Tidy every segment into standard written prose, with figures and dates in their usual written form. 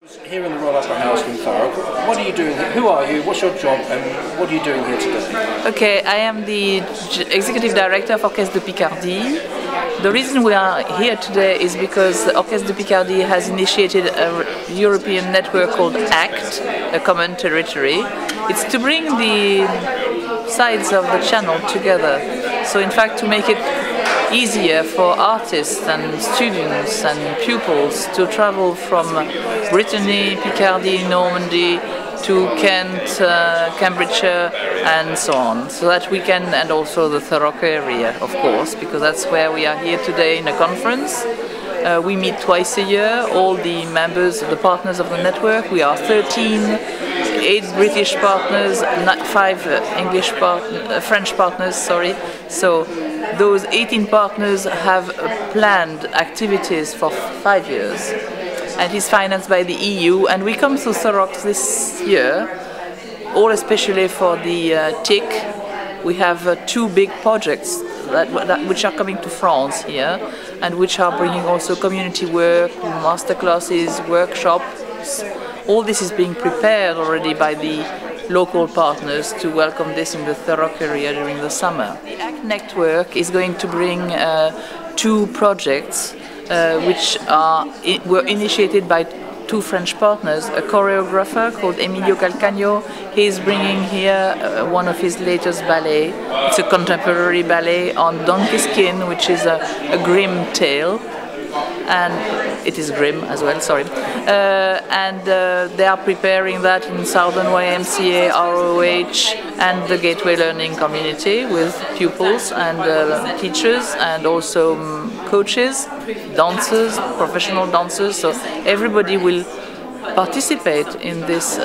Here in the Royal Opera House in Thurrock, what are you doing here? Who are you? What's your job? And what are you doing here today? Okay, I am the Executive Director of Orchestre de Picardie. The reason we are here today is because the Orchestre de Picardie has initiated a European network called ACT, a common territory. It's to bring the sides of the channel together. So in fact to make it easier for artists and students and pupils to travel from Brittany, Picardy, Normandy to Kent, Cambridgeshire and so on, so that we can, and also the Thurrock area of course, because that's where we are here today in a conference. We meet twice a year, all the members, the partners of the network. We are 13, 8 British partners, 5 French partners, sorry. So those 18 partners have planned activities for 5 years, and is financed by the EU. And we come to Thurrock this year, all especially for the TIC. We have 2 big projects which are coming to France here, and which are bringing also community work, master classes, workshops. All this is being prepared already by the local partners to welcome this in the Thurrock area during the summer. The ACT network is going to bring 2 projects which were initiated by 2 French partners, a choreographer called Emilio Calcagno. He is bringing here one of his latest ballet. It's a contemporary ballet on donkey skin, which is a grim tale. And it is grim as well, sorry. They are preparing that in Southern YMCA, ROH and the Gateway Learning community with pupils and teachers and also coaches, dancers, professional dancers. So everybody will participate in this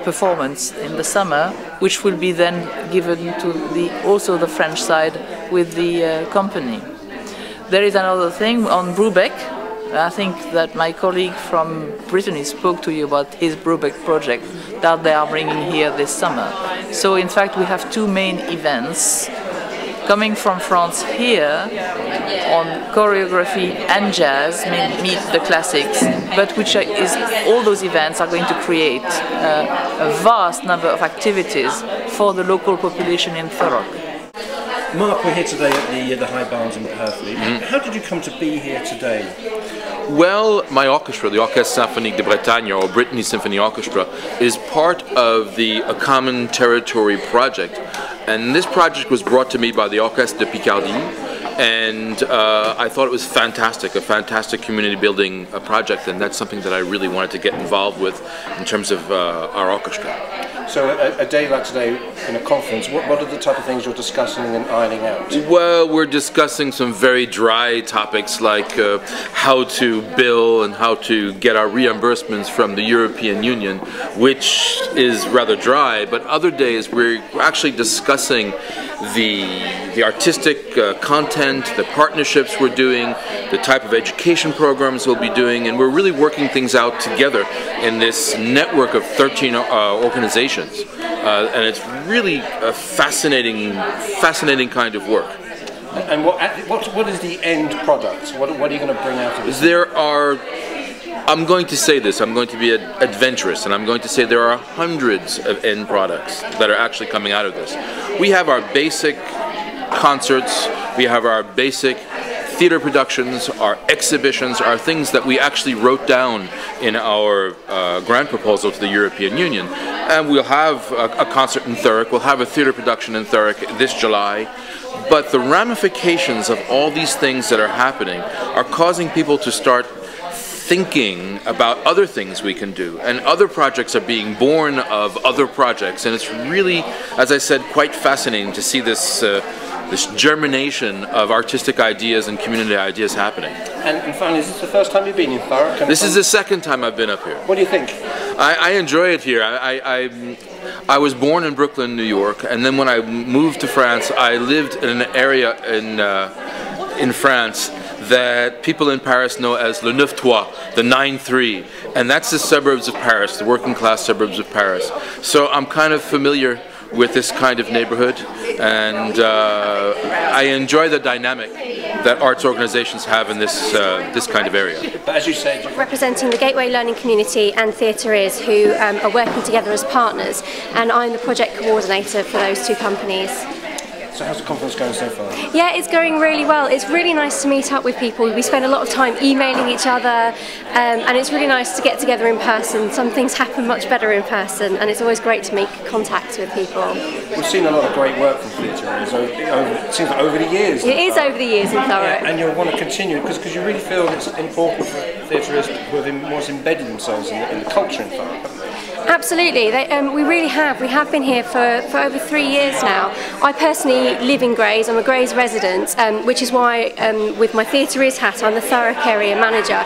performance in the summer, which will be then given to also the French side with the company. There is another thing on Brubeck. I think that my colleague from Brittany spoke to you about his Brubeck project that they are bringing here this summer. So in fact we have 2 main events coming from France here on choreography and jazz, meet the classics, but all those events are going to create a vast number of activities for the local population in Thurrock. Mark, we're here today at the High Barns in Purfleet. How did you come to be here today? Well, my orchestra, the Orchestre Symphonique de Bretagne, or Brittany Symphony Orchestra, is part of a common territory project. And this project was brought to me by the Orchestre de Picardie, and I thought it was fantastic, a fantastic community building project, and that's something that I really wanted to get involved with in terms of our orchestra. So a day like today in a conference, what are the type of things you're discussing and ironing out? Well, we're discussing some very dry topics like how to bill and how to get our reimbursements from the European Union, which is rather dry, but other days we're actually discussing the artistic content, the partnerships we're doing, the type of education programs we'll be doing, and we're really working things out together in this network of 13 organizations. And it's really a fascinating kind of work. And what is the end product? What are you going to bring out of this? I'm going to say this, I'm going to be adventurous, and I'm going to say there are hundreds of end products that are actually coming out of this. We have our basic concerts, we have our basic theater productions, our exhibitions, our things that we actually wrote down in our grant proposal to the European Union. And we'll have a concert in Thurrock, we'll have a theater production in Thurrock this July. But the ramifications of all these things that are happening are causing people to start thinking about other things we can do, and other projects are being born of other projects, and it's really, as I said, quite fascinating to see this germination of artistic ideas and community ideas happening. And finally, is this the first time you've been in Thurrock? This is the second time I've been up here. What do you think? I enjoy it here. I was born in Brooklyn, New York, and then when I moved to France, I lived in an area in France that people in Paris know as Le 9-3, the 9-3, and that's the suburbs of Paris, the working class suburbs of Paris. So I'm kind of familiar with this kind of neighborhood, and I enjoy the dynamic that arts organizations have in this this kind of area. But as you said, representing the Gateway Learning Community and Theatre Is, who are working together as partners, and I'm the project coordinator for those two companies. so how's the conference going so far? Yeah, it's going really well. It's really nice to meet up with people. We spend a lot of time emailing each other, and it's really nice to get together in person. Some things happen much better in person, and it's always great to make contact with people. We've seen a lot of great work from Theatre Is it seems like over the years. It is over the years in Thurrock. Yeah, and you'll want to continue because you really feel it's important for Theatre Is to more embedded themselves in the culture in Thurrock. Absolutely, we really have. We have been here for over 3 years now. I personally live in Grays. I'm a Grays resident, which is why with my Theatre Is hat, I'm the Thurrock area manager.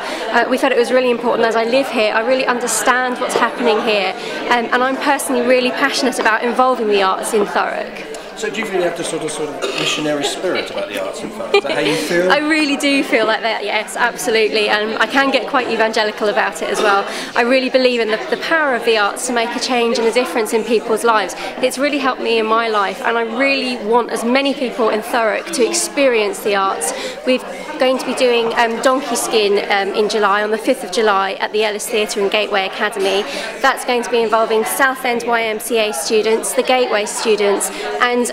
We felt it was really important. As I live here, I really understand what's happening here, and I'm personally really passionate about involving the arts in Thurrock. So do you really have the sort of missionary spirit about the arts in Thurrock? Is that how you feel? I really do feel like that, yes, absolutely. And I can get quite evangelical about it as well. I really believe in the power of the arts to make a change and a difference in people's lives. It's really helped me in my life, and I really want as many people in Thurrock to experience the arts. We're going to be doing Donkey Skin in July, on the 5th of July, at the Ellis Theatre and Gateway Academy. That's going to be involving Southend YMCA students, the Gateway students,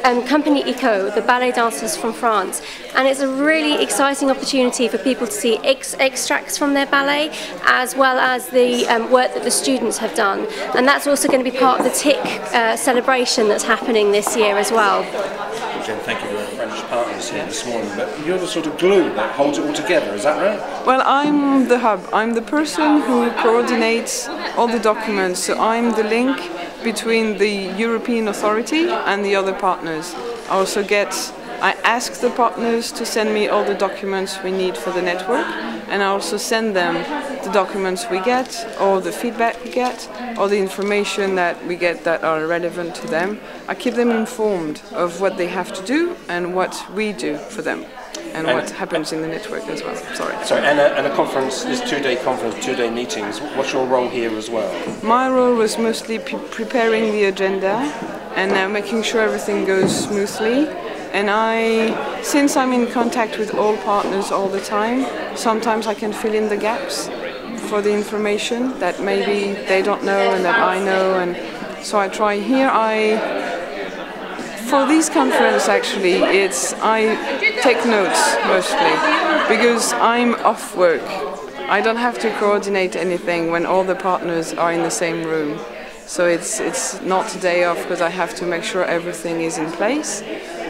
and Company Eco, the ballet dancers from France. And it's a really exciting opportunity for people to see extracts from their ballet, as well as the work that the students have done. And that's also going to be part of the TIC celebration that's happening this year as well. Jen, thank you for our French partners here this morning, but you're the sort of glue that holds it all together, is that right? Well, I'm the hub. I'm the person who coordinates all the documents, so I'm the link between the European authority and the other partners. I ask the partners to send me all the documents we need for the network, and I also send them the documents we get, all the feedback we get, all the information that we get that are relevant to them. I keep them informed of what they have to do and what we do for them, and what happens in the network as well. Sorry, and a conference, this two-day conference, two-day meetings, what's your role here as well? My role was mostly preparing the agenda and making sure everything goes smoothly. And since I'm in contact with all partners all the time, sometimes I can fill in the gaps for the information that maybe they don't know and that I know. And so I try here. For this conference, actually, I take notes mostly because I'm off work. I don't have to coordinate anything when all the partners are in the same room. So it's not a day off because I have to make sure everything is in place.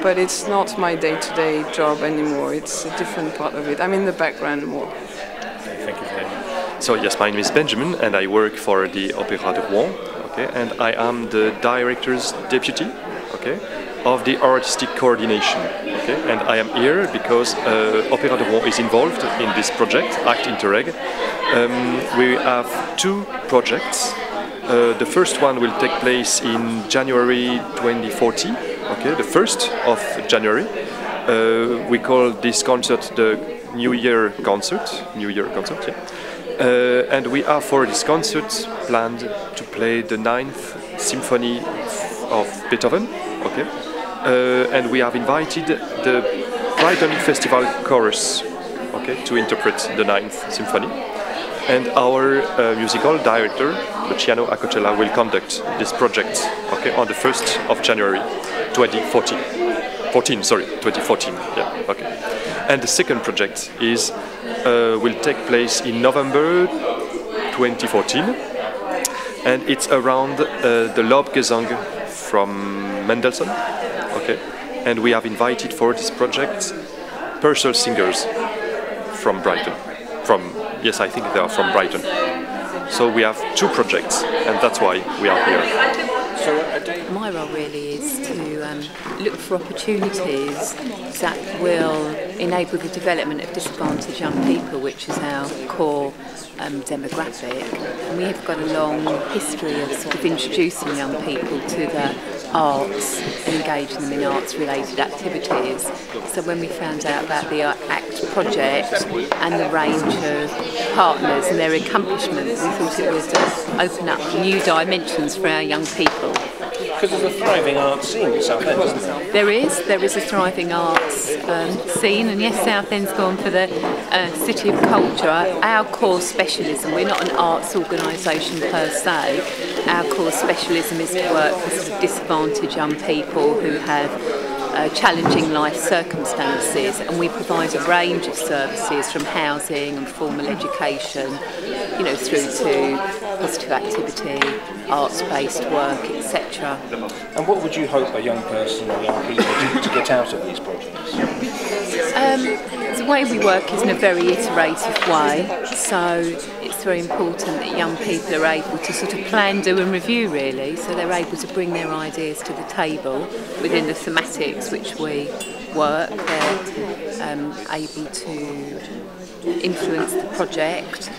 But it's not my day-to-day job anymore. It's a different part of it. I'm in the background more. Okay, thank you for that. So yes, my name is Benjamin, and I work for the Opéra de Rouen. Okay, and I am the director's deputy. Okay, of the artistic coordination. Okay, and I am here because Opéra de Rouen is involved in this project, Act Interreg. We have two projects. The first one will take place in January 2040. Okay, the 1st of January. We call this concert the New Year concert. Yeah. And we have for this concert planned to play the 9th Symphony of Beethoven. Okay, and we have invited the Brighton Festival Chorus. Okay, to interpret the 9th Symphony. And our musical director, Luciano Acocella, will conduct this project. Okay, on the 1st of January. 2014. Yeah. Okay. And the second project will take place in November 2014, and it's around the Lobgesang from Mendelssohn. Okay. And we have invited for this project Purcell singers from Brighton. Yes, I think they are from Brighton. So we have two projects, and that's why we are here. My role really is to look for opportunities that will enable the development of disadvantaged young people, which is our core demographic. And we have got a long history of sort of introducing young people to the arts and engaging them in arts-related activities. So when we found out about the ACT project and the range of partners and their accomplishments, we thought it would open up new dimensions for our young people. because there's a thriving art scene in Southend, isn't there? There is a thriving arts scene, and yes, Southend's gone for the City of Culture. Our core specialism, we're not an arts organisation per se, our core specialism is to work with sort of disadvantaged young people who have challenging life circumstances, and we provide a range of services from housing and formal education, you know, through to positive activity, arts-based work, etc. And what would you hope a young person or young people to get out of these projects? The way we work is in a very iterative way, so it's very important that young people are able to sort of plan, do and review really, so they're able to bring their ideas to the table within the thematics which we work. They're able to influence the project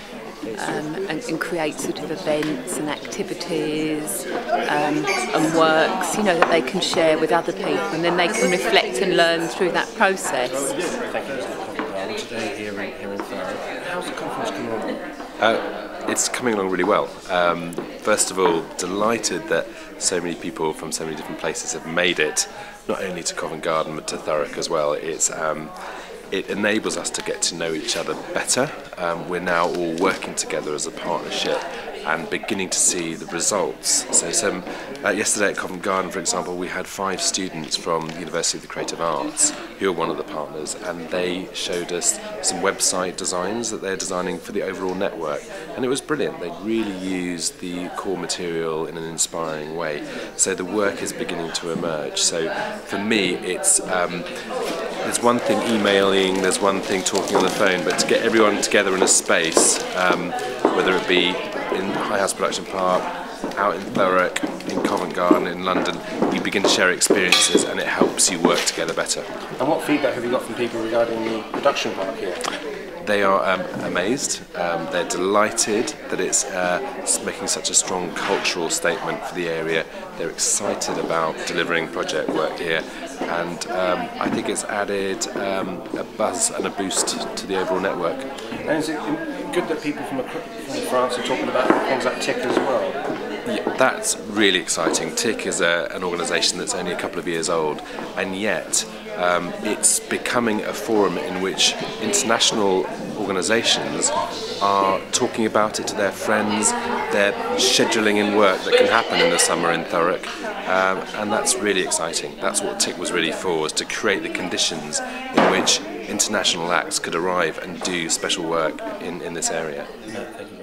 and create sort of events and activities and works, you know, that they can share with other people, and then they can reflect and learn through that process. Thank you, today here in Thurrock. How's the conference coming along? It's coming along really well. First of all, delighted that so many people from so many different places have made it, not only to Covent Garden but to Thurrock as well. It enables us to get to know each other better. We're now all working together as a partnership and beginning to see the results. So yesterday at Covent Garden, for example, we had 5 students from the University of the Creative Arts who are one of the partners, and they showed us some website designs that they're designing for the overall network, and it was brilliant. They really used the core material in an inspiring way. So the work is beginning to emerge. So for me, it's there's one thing emailing, there's one thing talking on the phone, but to get everyone together in a space, whether it be in High House Production Park, out in Thurrock, in Covent Garden, in London, you begin to share experiences and it helps you work together better. And what feedback have you got from people regarding the production park here? They are amazed, they're delighted that it's making such a strong cultural statement for the area. They're excited about delivering project work here, and I think it's added a buzz and a boost to the overall network. And is it good that people from France are talking about things like TIC as well? Yeah, that's really exciting. TIC is an organisation that's only a couple of years old, and yet it's becoming a forum in which international organisations are talking about it to their friends. They're scheduling in work that can happen in the summer in Thurrock, and that's really exciting. That's what TIC was really for, was to create the conditions in which international acts could arrive and do special work in this area. Thank you.